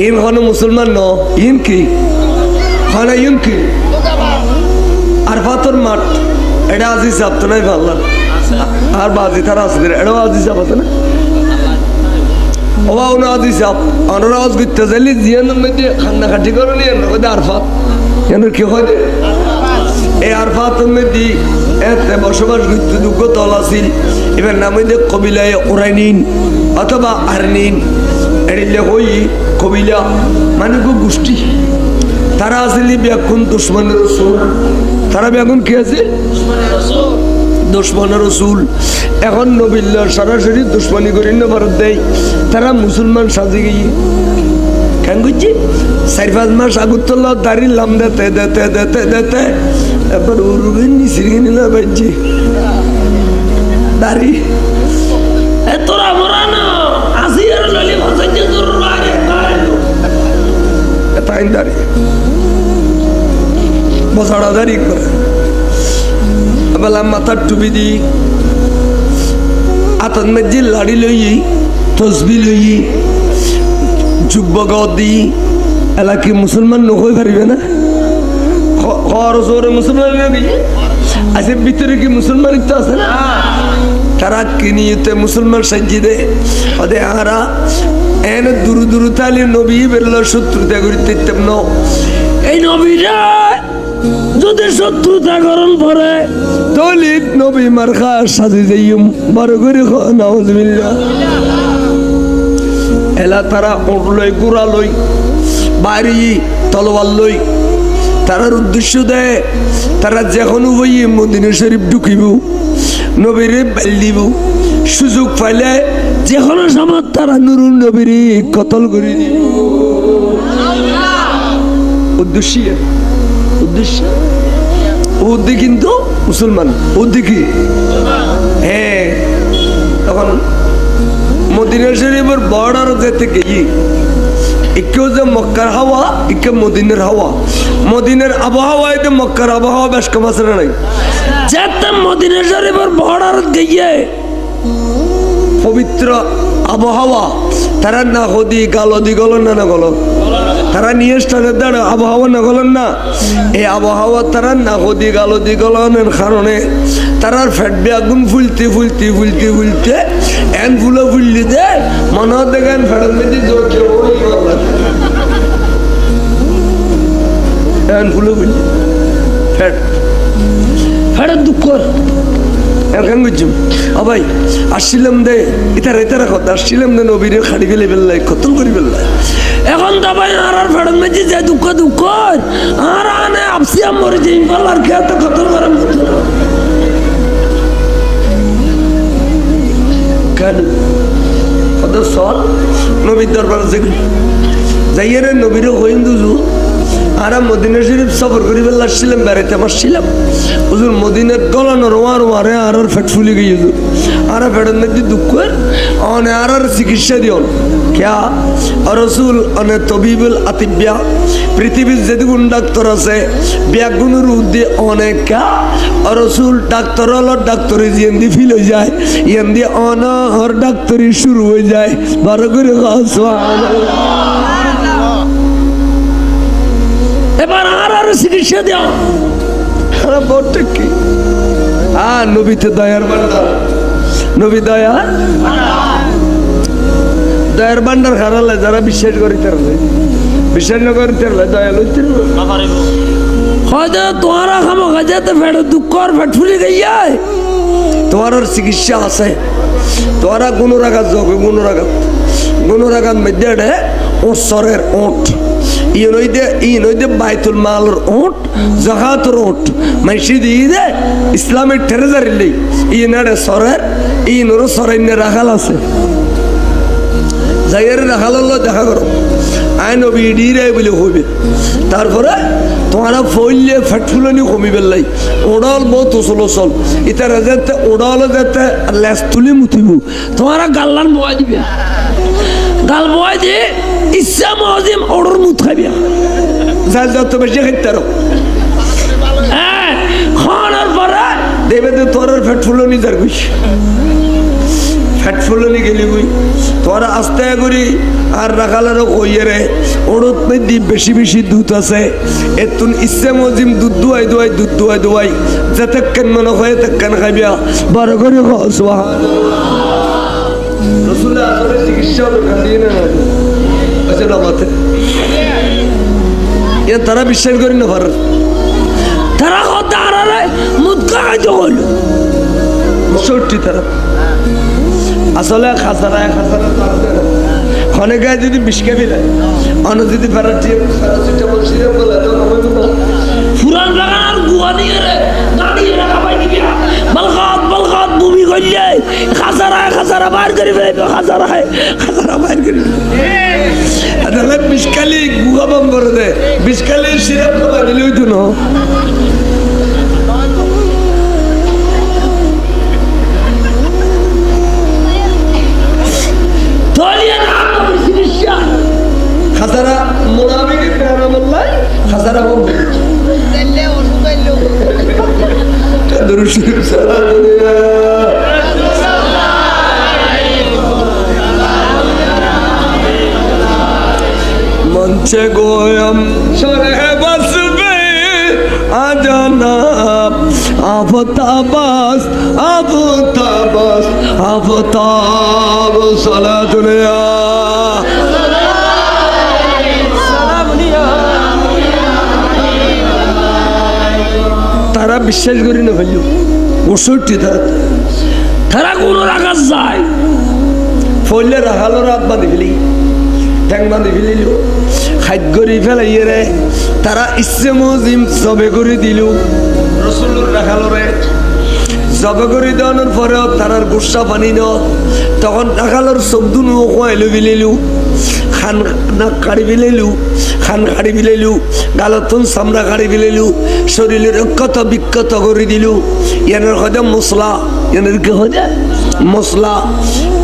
In হন মুসলমান ন ইন কি হনা ইন কি আরফাতর মাঠ এটা আজি সাপ তো নাই ভাল্লার আর বাজি তারা আছে এটাও আজি সাপ আছে না ওবা উনি আজি সাপ অনরা আজ করতে চাইলে জিয়ানোর মধ্যে খান্না খাটি করে নিয়ে ওদের আরফাত কেন কি হয় এই আরফাতের মধ্যে এতে বসবাস করতে দুঃখ তল আছিল এবার নামে কবিলায় ওরাইনিন অথবা আরনিন এড়িলে হই কবিলা মানে গোষ্ঠী তারা আসলে ব্যাকুন দুশ্মনের রসুল তারা ব্যাকুন কি আছে দুশ্মনের রসুল এখন নবিল্লা সরাসরি দুশ্মনী করি না ভারত দেয় তারা মুসলমান সাজে গিয়ে কেন করছি 4-5 মাস আগরতলা দাঁড়ি লাম দেতে দেতে দেতে দেতে এবার উরুবেন নিচে নিলাম বাজছি দাঁড়ি তোরা মরা না আসি আর ললি ভাষাতে তোর বাইরে তাই দাঁড়ি বসাড়া দাঁড়ি করে বেলা মাথার টুপি দি আতন মেজি লাড়ি লই তসবি লই যুবক দি এলাকি মুসলমান নকই পারিবে না মুসলমান আছে ভিতরে কি মুসলমান তো আছে না তারা কিনিতে মুসলমান সাজি দে ওদের আরা এন দুরু দুরু তালি নবী বেরল শত্রুতা করিতে ন এই নবীরা যদি শত্রুতা করণ পরে দলিত নবী মার্কা সাজি যাইম বড় করে নাউজুবিল্লাহ এলা তারা ওট লই গুড়া লই বাড়ি তলোয়ার লই তারার উদ্দেশ্য দেয় তারা যখন বই মদিনা শরীফ ঢুকিব নবীরে বেল দিব সুযোগ পাইলে যে কোনো সময় তারা নুরুল নবীরে কতল করে দিব উদ্দেশ্য উদ্দি কিন্তু মুসলমান উদ্দি কি হ্যাঁ তখন মদিনা শরীফের বর্ডার যেতে গিয়ে ইকেও যে মক্কার হাওয়া ইকে মদিনের হাওয়া মদিনের আবহাওয়ায় তো মক্কার আবহাওয়া বেশ কম আছে না নাই যেতে মদিনা শরীফের বর্ডার গিয়ে পবিত্র আবহাওয়া তারা না হদি গালো দি গল না গল তারা নিয়ে স্থানের দ্বারা আবহাওয়া না গলেন না এই আবহাওয়া তারা না হদি গালো দি গলনের কারণে তারার ফ্যাট বেগুন ফুলতে ফুলতে ফুলতে ফুলতে এন ফুলো ফুললি দে মনে হতে গেন ফ্যাটের মধ্যে জোর এন ফুলো ফুললি ফ্যাট ফ্যাটের দুঃখ এখন বুঝছি ভাই আসছিলাম দে ইতারা কথা আসছিলাম দে নবীরে খাড়ি ফেলে ফেললাই কতল করি ফেললাই এখন তো ভাই আর ফেরত মেজি যে দুঃখ আর আনে আপসি মরে যে ইম্পালার খেতে কতল করে কেন কত সল নবীর দরবার যাইয়ে রে নবীরে হইন দুজু আর মদিনা শরীফ সফর করি ফেলে আসছিলাম বেড়াইতে আসছিলাম হুজুর মদিনার গলানো রোয়া রোয়ারে আর ফেট ফুলি গিয়ে আর ফেটের মধ্যে দুঃখ অনে আর চিকিৎসা দিওন ক্যা রসুল অনে তবিবুল আতিব্যা পৃথিবীর যেদিন ডাক্তার আছে ব্যাগুনের উদ্দে অনেক ক্যা রসুল ডাক্তার হলো ডাক্তারি যেন দিয়ে ফিল হয়ে যায় ইয়ান দিয়ে অনহর ডাক্তারি শুরু হয়ে যায় বারো করে এবার আর চিকিৎসা দেওয়া বলতে কি নবীতে দয়ার ভান্ডার নবী দয়ার ভান্ডার হারালে যারা বিশ্বাস করিতে বিশ্বাস না করিতে দয়া লইতে হয়তো তোমারা খামো খাজাতে ফেট দুঃখ আর ফেট ফুলি গাইয়ায় তোমার চিকিৎসা আছে তোরা গুণরাঘাত যোগ গুণরাঘাত মধ্যে ওসরের ওঠ ইনইদে বাইতুল মালের ওট জাকাতের ওট মসজিদ ঈদে ইসলামের ট্রেজারি লই ইনারে সরের ইনর সরাইনে রাখাল আছে যাইরে রাখাল দেখা করো আই নবী ডিরে বলে হইবে তারপরে তোমারা ফইলে ফটফুলনি কমিবে লাই ওড়াল বহুত চল ইতারা যেতে ওড়াল যেতে লেস তুলি মুতিব তোমারা গাল্লান বয় দিবে গাল বয় দিয়ে ইচ্ছা মজিম ওড়র মুত খাইবে যার যত বেশি খাইতে আরো খাওয়ানোর পরে দেবে তো তোর ফটফুলনি যার গুছ ফ্যাট ফুলনি গেলি বুই তোরা আস্তে করি আর রাখালারও কইয়ে রে ওড়ত মেদি বেশি বেশি দুধ আছে এতুন ইচ্ছে মজিম দুধ দুয়াই দুয়াই যাতে কেন মনে হয় তেকেন খাইবিয়া বড় করে রসুল আসলে চিকিৎসা দরকার দিয়ে না আছে নবাতে এ তারা বিশ্বাস করি না পারে তারা কথা আড়ালে মুদকা খাইতে হইল ৬০ তারা আসলে খাসারা অনেকে যদি বিষ্কা বিলাই অন্য যদি ফুরান লাগানোর গুয়া নিয়ে রে দাঁড়িয়ে রাখা পাই দিবি বলখাত ভূমি করলে খাসারা বাইর করে ফেলবে খাসারা বাইর করে তাহলে বিষ্কালি গুয়া বম করে দে বিষ্কালি সিরাপ খাওয়া দিলে হইতো না খাসারা মোনাবিকে প্যারা মোল্লাই খাসারা বলবে দরুদ শরীফ সালাম মঞ্চে গোয়ম সরে বসবে আজানা আফতাবাস সালাতুনিয়া তারা বিশ্বাস করি না ভাই ৬৫ তারা কোন রাখাস যায় ফলে রাখালো রাত বাঁধি ফেলি ঠ্যাং বাঁধি ফেলিল খাদ্য করে ফেলাই রে তারা ইচ্ছে মজিম জবে করে দিল রসুল্লুর রাখালো রে জবে করে দেওয়ানোর পরেও তারার গুসা পানি ন তখন রাখালোর শব্দ নুয়ো খোয়াইলো ফেলিলু খান কাড়ি ফেলাইলু গালতুন সামরা কাড়ি ফেলাইলু শরীরের অক্ষত বিক্ষত করে দিল এনের হজে মশলা এনের কি হজে মশলা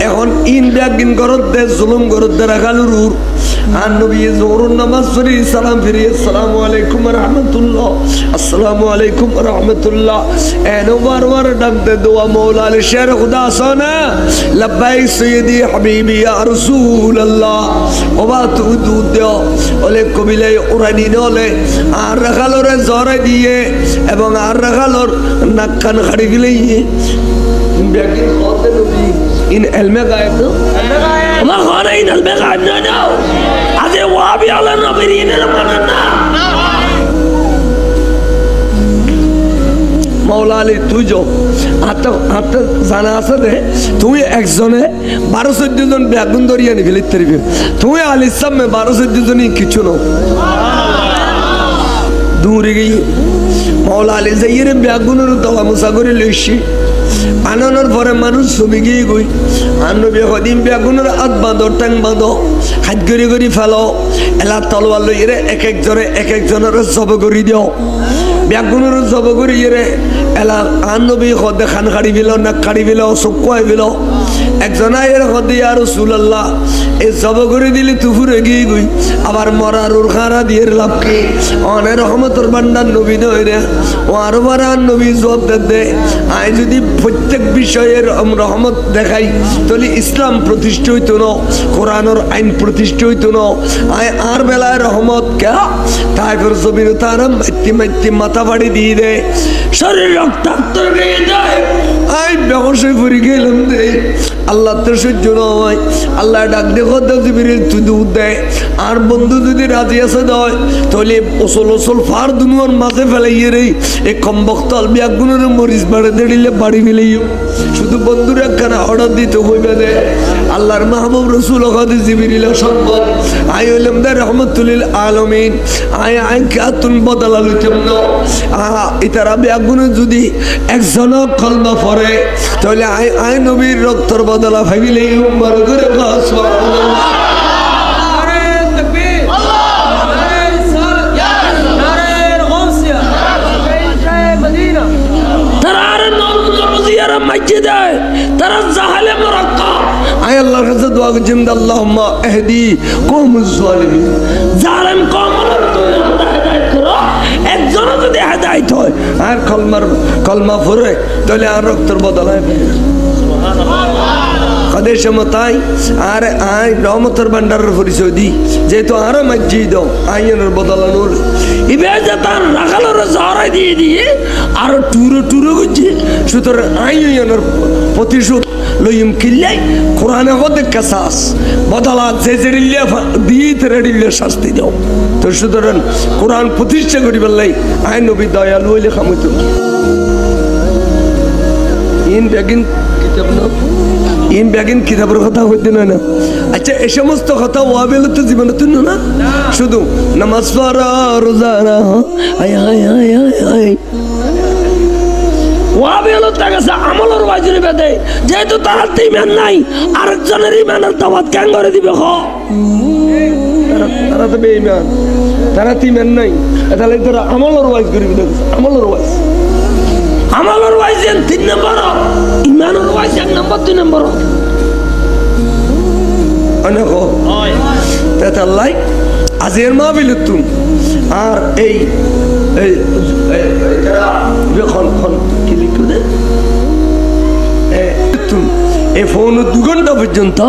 এখন ইন ব্যাগিন গরত দে জুলুম গরত দে রাখালুর আর নবী জোহরুন নামাজ পড়ি সালাম ফিরি আসসালামু আলাইকুম ওয়া রাহমাতুল্লাহ আসসালামু আলাইকুম ওয়া রাহমাতুল্লাহ এনো বারবার ডাক দে দোয়া মওলা আলী শের খুদা সোনা লব্বাইক সাইয়্যিদি হাবিবি ইয়া রাসূলুল্লাহ ওবা তুদু দেও ওলে কবিলে উরানি নলে আর রাখালরে জরে দিয়ে এবং আর রাখালর নাক কান খাড়ি গিলে ব্যাগিন খতে নবী ইন ইলমে গায়েব না আমার ঘরে ইন ইলমে গায়েব না নাও আজে ওয়াবি আলা নবীর ইনের মানে না মওলা আলী তুই যাও আত্ম জানা আছে দে তুই একজনে ১২-১৪ জন ব্যাগুন ধরিয়ে নি ফেলিতে পারবি তুই আলির সামনে ১২-১৪ জনই কিছু না দূরে গিয়ে মওলা আলী যাইয়ে ব্যাগুনের দলা মোসা করে লইছি আনানোর পরে মানুষ ছবি গিয়ে গই আর নবী কদিন ব্যাগুনের হাত বাঁধো ট্যাং বাঁধো হাত গড়ি ফেলো এলা তলোয়ার লইয়ে এক একজনের জব করি দিও ব্যাগুনের জব করি রে এলা আন নবী হদে খান কাড়ি ফেলো নাক কাড়ি ফেলো চকুয়াই ফেলো একজন এর হদে ইয়া রাসূলুল্লাহ এই জব করে দিলে তুফুরে গিয়ে গই আবার মরার উরখারা দিয়ে লাভ কি অনে রহমতের ভান্ডার নবী নয় রে ও আরো বারান নবী জবাব দে আই যদি প্রত্যেক বিষয়ের রহমত দেখাই তাহলে ইসলাম প্রতিষ্ঠা হইতো না কোরআনের আইন প্রতিষ্ঠা হইতো না আয় আর বেলায় রহমত কে তারপর জমির তারা মাইতি মাথা বাড়ি দিয়ে দেয় শরীর রক্তাক্ত গিয়ে যায় আই ব্যবসায় পড়ে গেলাম দে আল্লাহ তো সহ্য নয় আল্লাহ ডাক দেখো জিবরিল তুই দুধ দেয় আর বন্ধু যদি রাজি আছে দয় তাহলে ওসল ফার দুনুয়ার মাঝে ফেলাইয়ে রে এই কমবক্তল ব্যাগুনের মরিচ বাড়ে দিলে বাড়ি ফেলাইও শুধু বন্ধুর একখানা অর্ডার দিতে হইবে দে আল্লাহর মাহবুব রসুল হদে জিবরিল সম্পদ আই হইলাম দে রহমতুল্লিল আলমিন আই কাতুন বদলা লইতাম না ইতারা ব্যাগুনে যদি একজন কলমা পড়ে তাহলে আই নবীর রক্তর বদলা ভাবিলে উম্মার করে তারা জাহালে মুরাক্কাব আয় আল্লাহর কাছে দোয়া করছি আল্লাহুম্মা ইহদি কওমুজ জালিমিন জালেম কওমের তুই হেদায়েত করো একজন যদি হেদায়েত হয় আর কলমা পড়ে তাহলে আর রক্তের বদলায় সুবহানাল্লাহ হদের সমতাই আর আই রহমতের ভান্ডারের পরিচয় দিই যেহেতু আরো মাঝি দাও আইনের বদলানোর ইবে যে তার রাখালোর জহরাই দিয়ে দিয়ে আরো টুরো করছে সুতরাং আইনের প্রতিশোধ লইম কিল্লাই কোরআনে হতে কাসাস বদলা যে জেরিল্লা দিয়ে তেরিল্লা শাস্তি দাও তো সুতরাং কোরআন প্রতিষ্ঠা করি বললাই আইন নবী দয়ালু হইলে খামইত ইন বেগিন কিতাব না ইন বেগিন কিতাবের কথা হইতে না আচ্ছা এই সমস্ত কথা ওয়াবেল তো জীবনে তুই না শুধু নামাজ পড়া রোজা রাখা আয় আয় আয় আয় আয় ওয়াবেল তাকাছে আমলের ওয়াজিব বেদে যেহেতু তারা ইমান নাই আরেকজনের ইমানের দাওয়াত কেন করে দিবে হ তারা তো বেঈমান তারা ইমান নাই তাহলে তারা আমলের ওয়াজ করিবে আমলের ওয়াজ আমলের ওয়াজ 3 নম্বর ইমানের ওয়াজ 1 নম্বর 2 নম্বর অনেক হয় তাহলে আজের মাহফিল তুম আর এই যখন কি লিখবে এই ফোন 2 ঘন্টা পর্যন্ত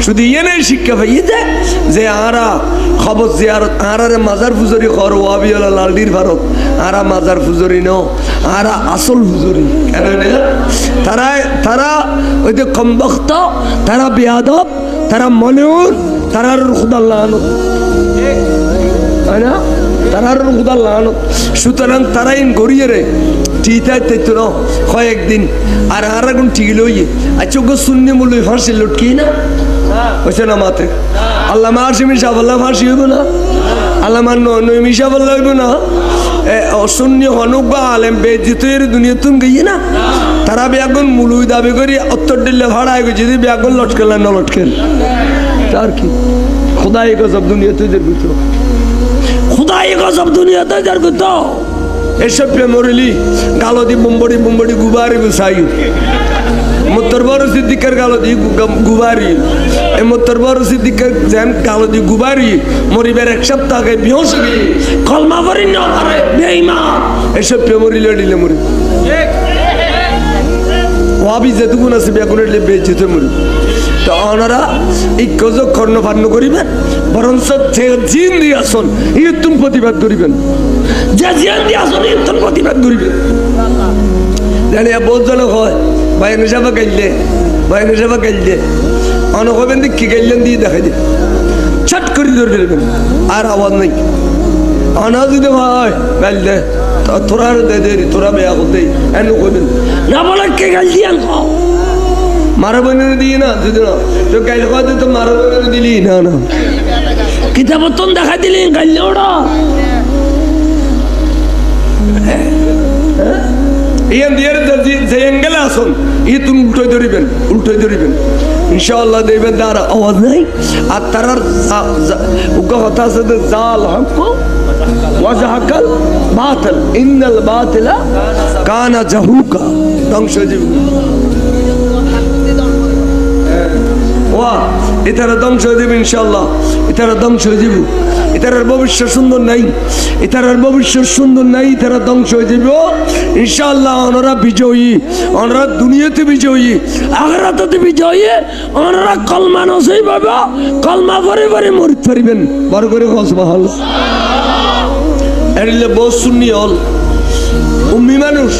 শুধু ইয়ে শিক্ষা পাইয়ে যায় যে আরা খবর জিয়ারত আরারে মাজার ফুজরি কর ওয়াবিওয়ালা লালডির ভারত আরা মাজার ফুজরি ন আরা আসল ফুজরি কেন তারা ওই যে কমবক্ত তারা বেয়াদব তারা মনেউন তারার খুদাল্লাহ তাই না তারার খুদাল্লাহ সুতরাং তারাই গড়িয়ে রে ঠিকাই তো না কয়েকদিন আর আর এখন ঠিক লই আচ্ছা গো শূন্য মূল্য ফাঁসি লটকি না হয়েছে না মাতে আল্লাহ মাসিমি সাফল্লা ফাঁসি হইব না আল্লাহ নইমি সাফল্লা হইব না শূন্য হনুক বা আলেম বেজিতের দুনিয়া তুম গিয়ে না তারা বেগুন মুলুই দাবি করি উত্তর দিল্লি ভাড়া গেছে যদি বেগুন লটকেল না লটকেল তার কি খুদাই গজব দুনিয়াতে যার গুতো খুদাই গজব দুনিয়াতে যার গুতো এসব মরিলি গালো দি বুম্বড়ি গুবারি গুসাই মোত্তর বড় সিদ্দিকের গালো দি গুবারি এ মোত্তর বড় সিদ্দিকের যেন গালো দি গুবারি মরিবার 1 সপ্তাহ আগে বিহস কলমা পড়ি না পারে বেঈমান এসব মরিলে দিলে মরি ওয়াবি যেটুকুন আছে বেগুনের বেজেতে মরি তো ওনারা এই গজব কর্ণপান্ন করিবেন বরঞ্চ জিন দিয়ে আসুন ইয়তুন প্রতিবাদ করিবেন যে জিন দিয়ে আসুন ইয়তুন প্রতিবাদ করিবেন জানিয়া বোঝল হয় বাইরে যাবা গাইলে অনেক হবেন কি গাইলেন দিয়ে দেখা যায় ছট করে ধরে ফেলবেন আর আওয়াজ নাই অনা যদি হয় গাইলে তোরা দেরি তোরা বেয়া করতে এন কইবেন না বলে কে গাইল দিয়ান খাও মারাবনের দিয়ে না যদি না তো গাইল খাওয়াতে তো মারাবনের দিলি না কিতাবতন দেখা দিলি গাইলে ওরা ইয়ান দিয়ে যে অ্যাঙ্গেলে আসুন ই তুমি উল্টোই ধরিবেন ইনশাআল্লাহ দেবেন তার আওয়াজ নাই আর তারার কথা আছে যে জাল হক ওয়াজাহাকাল বাতিল ইন্নাল বাতিলা কানা জাহুকা ধ্বংস হয়ে যাবে এটারা ধ্বংস হয়ে যাবে ইনশাআল্লাহ এটারা ধ্বংস হয়ে যাবে এটার ভবিষ্যৎ সুন্দর নাই এটারা ধ্বংস হয়ে যাবে ইনশাআল্লাহ ওনারা বিজয়ী ওনারা দুনিয়াতে বিজয়ী আখিরাতে বিজয়ী ওনারা কলমা নসই পাবে কলমা পরে মরিত পারিবেন বড় করে সুবহানাল্লাহ এরিলে বহু সুন্নি হল উম্মি মানুষ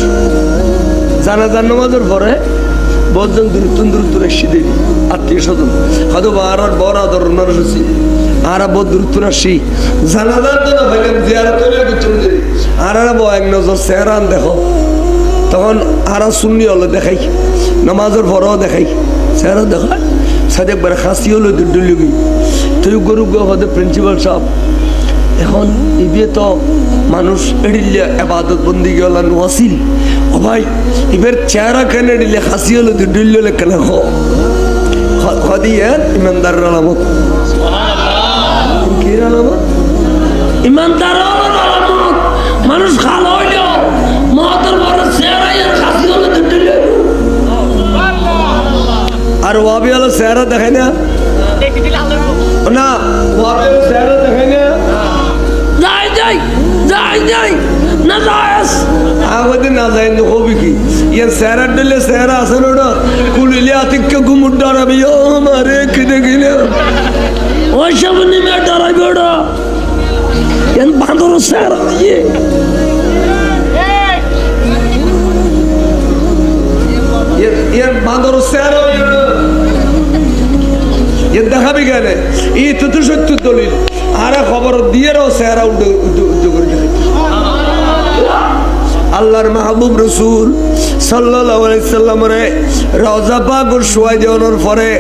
জানাজার নামাজের পরে বজন দূরত্ব এসে দেরি আত্মীয় স্বজন হয়তো আর বড় আদর নরসি আর বহুত দূরত্ব আসি জানাজার তো না ভাইলেন জিয়ারত আর এক নজর চেহারান দেখো তখন আর সুন্নি হলো দেখাই নামাজের পরেও দেখাই চেহারা দেখায় সাথে একবার খাসি হলো দুডুলি গই তুই গরু হতে প্রিন্সিপাল সাহেব এখন ইবে তো মানুষ এড়িলে আবাদত বন্দি গেল নোয়াসিল ও ভাই এবার চেহারা কেন এড়িলে খাসি হলো দুডুলি কেন খদিয়ে ইমানদার আলামত কি আলামত ইমানদার আলামত মানুষ খাল হইল মহতর বড় চেহারা খাসি হলো দুডুলি আর ওয়াবি হলো চেহারা দেখায় না ওয়াবি হলো চেহারা দেখায় না যাই না যাস আগতে না যায় না হবি কি ইয়া সেরা দিলে সেরা আসলো না কুলিলে আতিককে ঘুমুর ডরাবি ও মারে কিনে গিলে ওই সব নিমে ডরাবি ওটা এন বাঁদর সেরা দিয়ে এর বাঁদর সেরা এর দেখাবি কেন এই তো সত্য দলিল আরে খবর দিয়ে সেরা উঠে করে আল্লাহর মাহবুব রসুল সাল্লাল্লাহু আলাইহি সাল্লামের রওজা পাক শোয়াই দেওয়ার পরে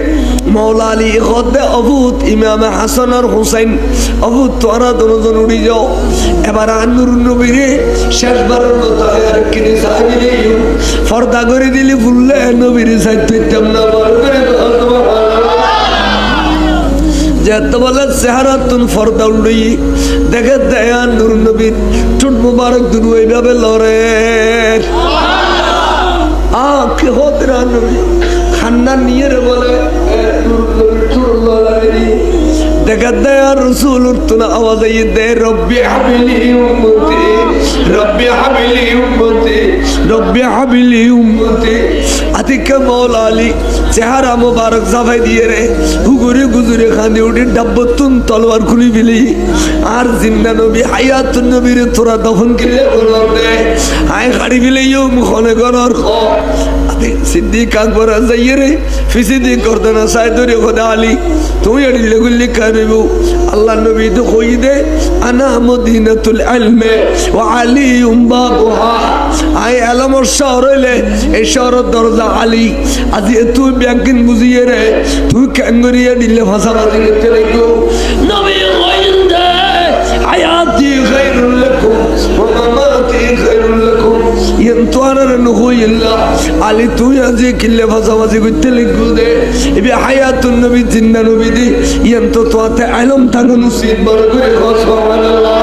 মাওলা আলী খদ্দে অবুত ইমাম হাসান আর হুসাইন অবুত তোরা দুজন উড়ি যাও এবার আনুর নবীরে শেষবারের মতো আর কিনে সাইলে ফর্দা করে দিলি ফুললে নবীরে সাইতেম না বলবে যেতে বলে চেহারাতুন ফর্দা উড়ি দেখে দেয়া নূর নবীর ঠোঁট মুবারক দুরু এইভাবে লড়ে কে হতে না নবী খান্না নিয়ে রে বলে দেখা দেয়া রসুল উঠতনা আওয়াজ দে রব্বি হাবিলি উম্মতি রব্বি হাবিলি উম্মতি রব্বি হাবিলি উম্মতি আতিকে মৌলা আলী চেহারা মুবারক জাফাই দিয়ে রে হুগুরে গুজুরে খানে উঠে ডাব্বতুন তলোয়ার খুলি ফেলি আর জিন্না নবী হায়াতুন নবীর তোরা দফন কিলে করবে আয় খাড়ি ফেলে মুখনে করার সিদ্দিক আকবর যাইয়ে রে ফিসিদি করতে না সাই ধরে খোদা আলী তুমি এড়িলে গুল্লি কারিব আল্লাহ নবী তো কই দে আনা মদিনাতুল ইলমে ওয়া আলিউম বাবুহা আই আলমর শহর হইলে এই শহরের দরজা আলী আজ তুই ব্যাংকিন বুঝিয়ে রে তুই কেন করিয়ে দিলে ভাষা বাজি করতে লাগো নবী কইন দে হায়াতি খায়রুল লাকুম ওয়া মামাতি খায়রুল লাকুম ইনতারার নহইল্লা আলী তুই আজ কিল্লে ভাষা বাজি করতে লাগো দে এবে হায়াতুন নবী জিন্না নবী দি ইন্ত তোতে আলম থাকা নসিব বড় করে সুবহানাল্লাহ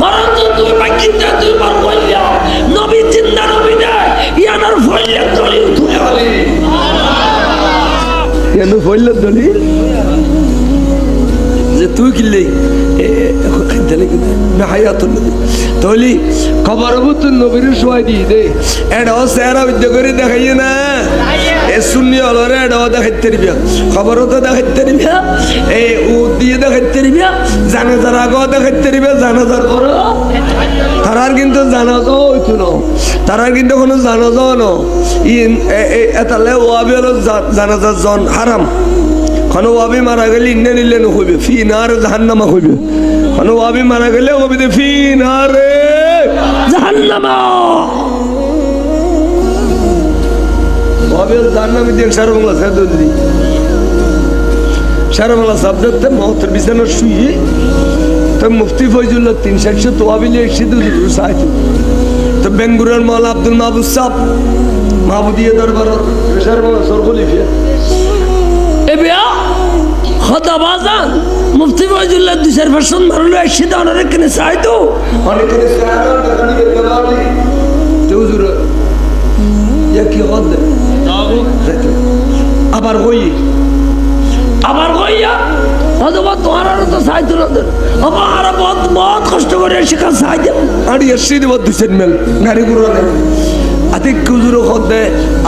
বরং তুই বাকিটা তুই বড় কইয়া নবী জিন্না নবী দে ইয়ানার ফইলে দলিল তুই আলী কেন ফইলে দলিল যে তুই কিল্লে হায়াতুন নবী তলি খবর বুতুন নবীর শোয়াই দিয়ে দে এডাও সেরা বিদ্যা করে দেখাইয়ে না এ সুন্নি অলরে এডাও দেখাইতে দিবিয়া খবরও তো দেখাইতে দিবিয়া এই উ দিয়ে দেখাইতে দিবিয়া জানাজার আগেও দেখাইতে দিবিয়া জানাজার পরে তারার কিন্তু জানাজাও হইতো না তারার কিন্তু কোনো জানাজাও না এতালে ওয়াবি হলো জানাজার জন হারাম কোনো ওয়াবি মারা গেলে ইন্নে নিলে হইবে ফি নার জাহান্নামা হইবে কোনো ওয়াবি মারা গেলে ওয়াবি দে ফি নারে জাহান্নামা ওয়াবি জাহান্নামে দিয়ে সারা বাংলা সাথে দিই সারা বাংলা সাবজেক্ট মহতের বিছানা শুয়ে তো মুফতি ফয়জুল্লাহ 300 তো ওয়াবি লিয়ে সিদ্ধ সাইতো তো বেঙ্গুরের মাওলা আব্দুল মাহবুব সাহেব মাহবুদিয়া দরবার সারা বাংলা সরগলি ফিয়া এবিয়া খোদা বাজান মুফতি ফয়জুল্লাহ 2% মারলো একসাথে অনেক কেনে চাইতো অনেক কেনে চাইতো টাকা নিয়ে গেলালি তো হুজুর ইয়া কি হদ আবার কইয়া অথবা তোমার তো চাইতো না আবার বহুত কষ্ট করে শিখা চাইতো আর এসে দেব 200 মেল গাড়ি গুলো আতিক হুজুর হদে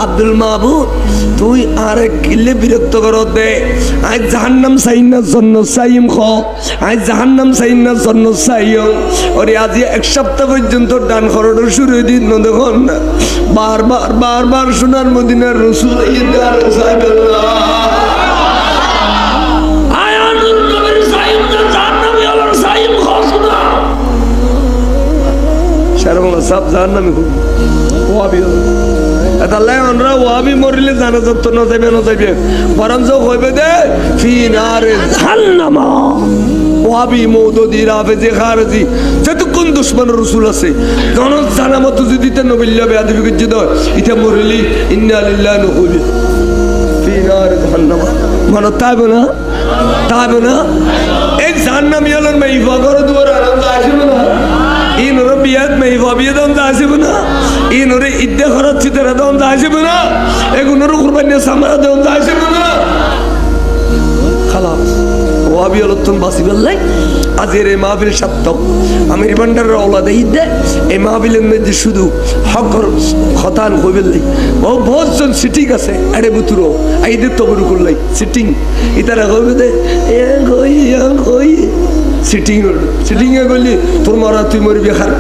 আব্দুল মাহবুব তুই আরে কিলে বিরক্ত করো দে আজ জাহান্নাম সাইনা জন্য সাইম খ আজ জাহান্নাম সাইনা জন্য সাইও ওরে আজ এক সপ্তাহ পর্যন্ত ডান খরচ শুরু দিন না দেখুন বারবার সোনার মদিনার রসুল ইদার সাইবুল্লাহ আয়ানুল নবীর সাইম না জাহান্নামী হলোর সাইম খ শোনা শারমুল্লাহ সব জাহান্নামী খুব ওয়াবি তাহলে আমরা ওয়াবি মরিলে জানা যত না যাইবে বরঞ্চ হইবে দে ফি নারে জাহান্নামা ওয়াবি মওদুদি রাফেজি খারজি যতক্ষণ দুশমন রাসূল আছে কোন জানামত যদি তে নবিল্লা বেয়াদবি গজ্জ দাও ইতা মরিলি ইন্না লিল্লাহি ওয়া ইন্না ফি নারে জাহান্নামা মন তাইব না এই জাহান্নামী হলেন মাইফা করে দুয়ার আনন্দ আসবে না این رو بیاد میوابیه دام داشته بنا این رو ایده خراب چیتره دام داشته بنا اگه اون رو قربانی سامرا دام داشته بنا خلاص সোয়াবি অলত্তন বাসি বেল্লাই আজের এই মাহফিল সার্থক আমির ভান্ডারের ওলাদে ঈদে এই মাহফিলের মধ্যে শুধু হকর খতান হইবেল্লাই বহুতজন সিটিং আছে আরে বুতুরো ঈদের তবরু করলাই সিটিং ইতারা হইবে দে সিটিং সিটিংয়ে গলি তোর মারা তুই মরবি হার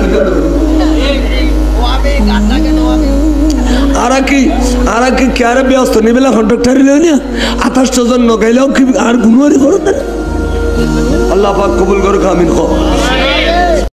কি আর কি ক্যারে ব্যস্ত নিবেলা কন্ট্রাক্টারি লইনি 28 জন নগাইলেও কি আর গুণারি করতে আল্লাহ পাক কবুল করুক আমিন।